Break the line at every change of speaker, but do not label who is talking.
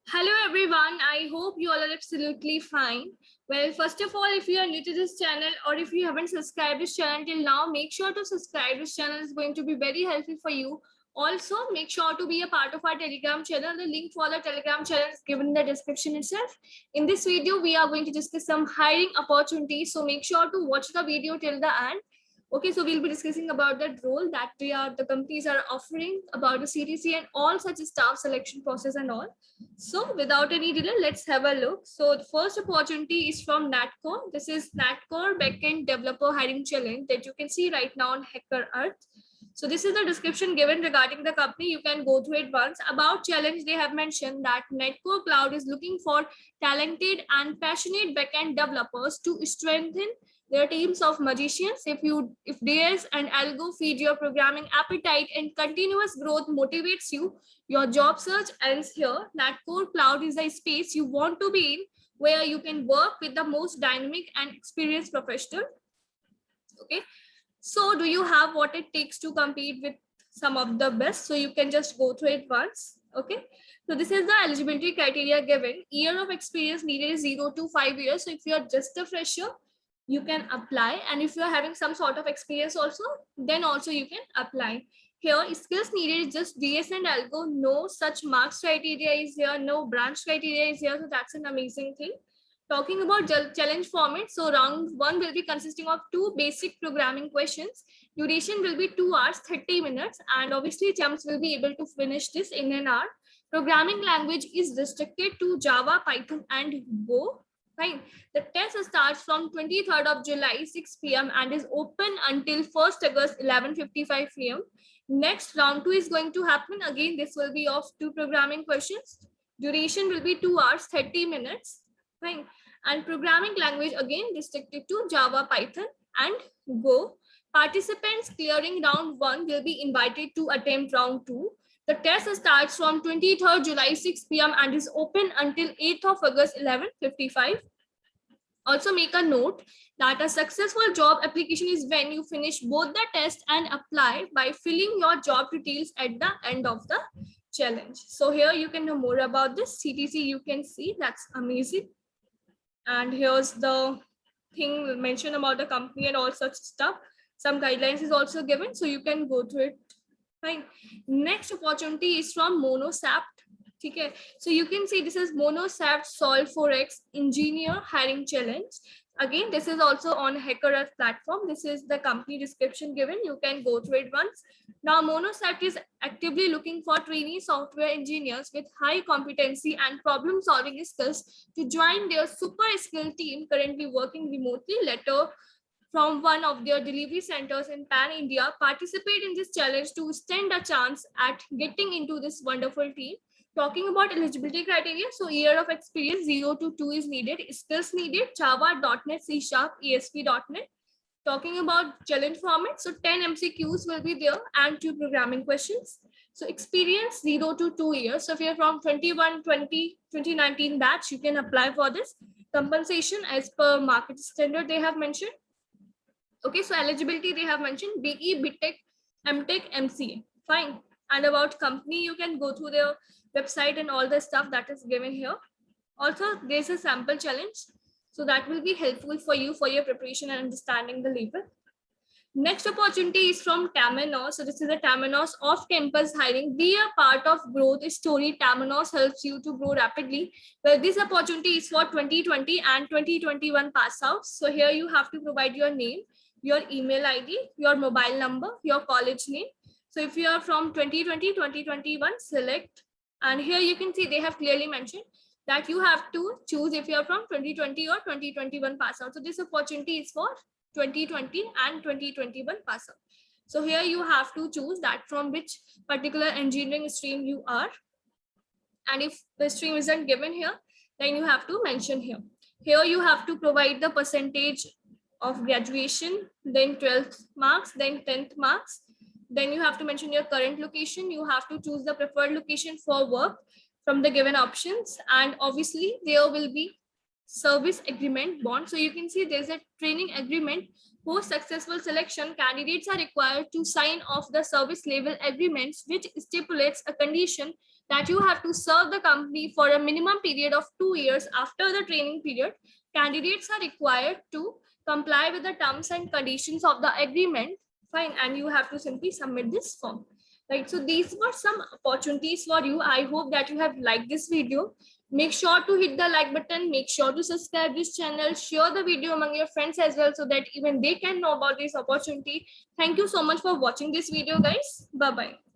Hello everyone, I hope you all are absolutely fine. Well, first of all, if you are new to this channel or if you haven't subscribed this channel till now, make sure to subscribe. This channel is going to be very helpful for you. Also, make sure to be a part of our Telegram channel. The link for the Telegram channel is given in the description itself. In this video, we are going to discuss some hiring opportunities. So make sure to watch the video till the end. Okay, so we'll be discussing about that role that the companies are offering, about the CTC and all such staff selection process and all. So without any delay, let's have a look. So the first opportunity is from Natcore. This is Natcore Backend Developer Hiring Challenge that you can see right now on Hacker Earth. So this is the description given regarding the company. You can go through it once. About challenge, they have mentioned that Netcore Cloud is looking for talented and passionate backend developers to strengthen their teams of magicians. If DS and Algo feed your programming appetite and continuous growth motivates you, your job search ends here. Netcore Cloud is a space you want to be in, where you can work with the most dynamic and experienced professional. Okay, so do you have what it takes to compete with some of the best? So you can just go through it once. Okay, so this is the eligibility criteria given. Year of experience needed is 0 to 5 years. So if you're just a fresher, you can apply, and if you're having some sort of experience also, then also you can apply. Here skills needed is just DS and Algo. No such marks criteria is here, no branch criteria is here, so that's an amazing thing. Talking about challenge format, so round one will be consisting of 2 basic programming questions. Duration will be 2 hours 30 minutes, and obviously gems will be able to finish this in an hour. Programming language is restricted to Java, Python and Go. Fine. The test starts from 23rd of July 6 p.m. and is open until 1st August 11:55 p.m. Next round 2 is going to happen. Again, this will be of 2 programming questions. Duration will be 2 hours 30 minutes. Fine. And programming language again restricted to Java, Python and Go. Participants clearing round 1 will be invited to attempt round 2. The test starts from 23rd July 6 p.m. and is open until 8th of August 11:55. Also make a note that a successful job application is when you finish both the test and apply by filling your job details at the end of the challenge. So here you can know more about this CTC. You can see that's amazing. And here's the thing mentioned about the company and all such stuff. Some guidelines is also given, so you can go through it. Fine. Next opportunity is from Monosapt. Okay, so you can see this is Monosapt Sol4x Engineer Hiring Challenge. Again, this is also on HackerEarth platform. This is the company description given. You can go through it once. Now, Monosapt is actively looking for trainee software engineers with high competency and problem-solving skills to join their super skilled team currently working remotely. Letter from one of their delivery centers in Pan India. Participate in this challenge to stand a chance at getting into this wonderful team. Talking about eligibility criteria, so year of experience 0 to 2 is needed. Skills needed Java, .NET, C#, ASP.NET. Talking about challenge format, so 10 MCQs will be there and 2 programming questions. So experience 0 to 2 years. So if you're from 2019 batch, you can apply for this. Compensation as per market standard they have mentioned. Okay, so eligibility they have mentioned BE, BTech, MTech, MCA. Fine. And about company, you can go through their website and all the stuff that is given here. Also, there's a sample challenge. So that will be helpful for you for your preparation and understanding the label. Next opportunity is from Temenos. So this is a Temenos off-campus hiring. Be a part of growth story. Temenos helps you to grow rapidly. Well, this opportunity is for 2020 and 2021 pass outs. So here you have to provide your name, your email ID, your mobile number, your college name. So if you are from 2020, 2021, select. And here you can see they have clearly mentioned that you have to choose if you are from 2020 or 2021 pass out. So this opportunity is for 2020 and 2021 pass out. So here you have to choose that from which particular engineering stream you are. And if the stream isn't given here, then you have to mention here. Here you have to provide the percentage of graduation, then 12th marks, then 10th marks. Then you have to mention your current location. You have to choose the preferred location for work from the given options. And obviously there will be service agreement bond. So you can see there's a training agreement. Post successful selection, candidates are required to sign off the service level agreements, which stipulates a condition that you have to serve the company for a minimum period of 2 years after the training period. Candidates are required to comply with the terms and conditions of the agreement. Fine, and you have to simply submit this form. Right, so these were some opportunities for you. I hope that you have liked this video. Make sure to hit the like button, make sure to subscribe this channel, share the video among your friends as well, so that even they can know about this opportunity. Thank you so much for watching this video, guys. Bye bye.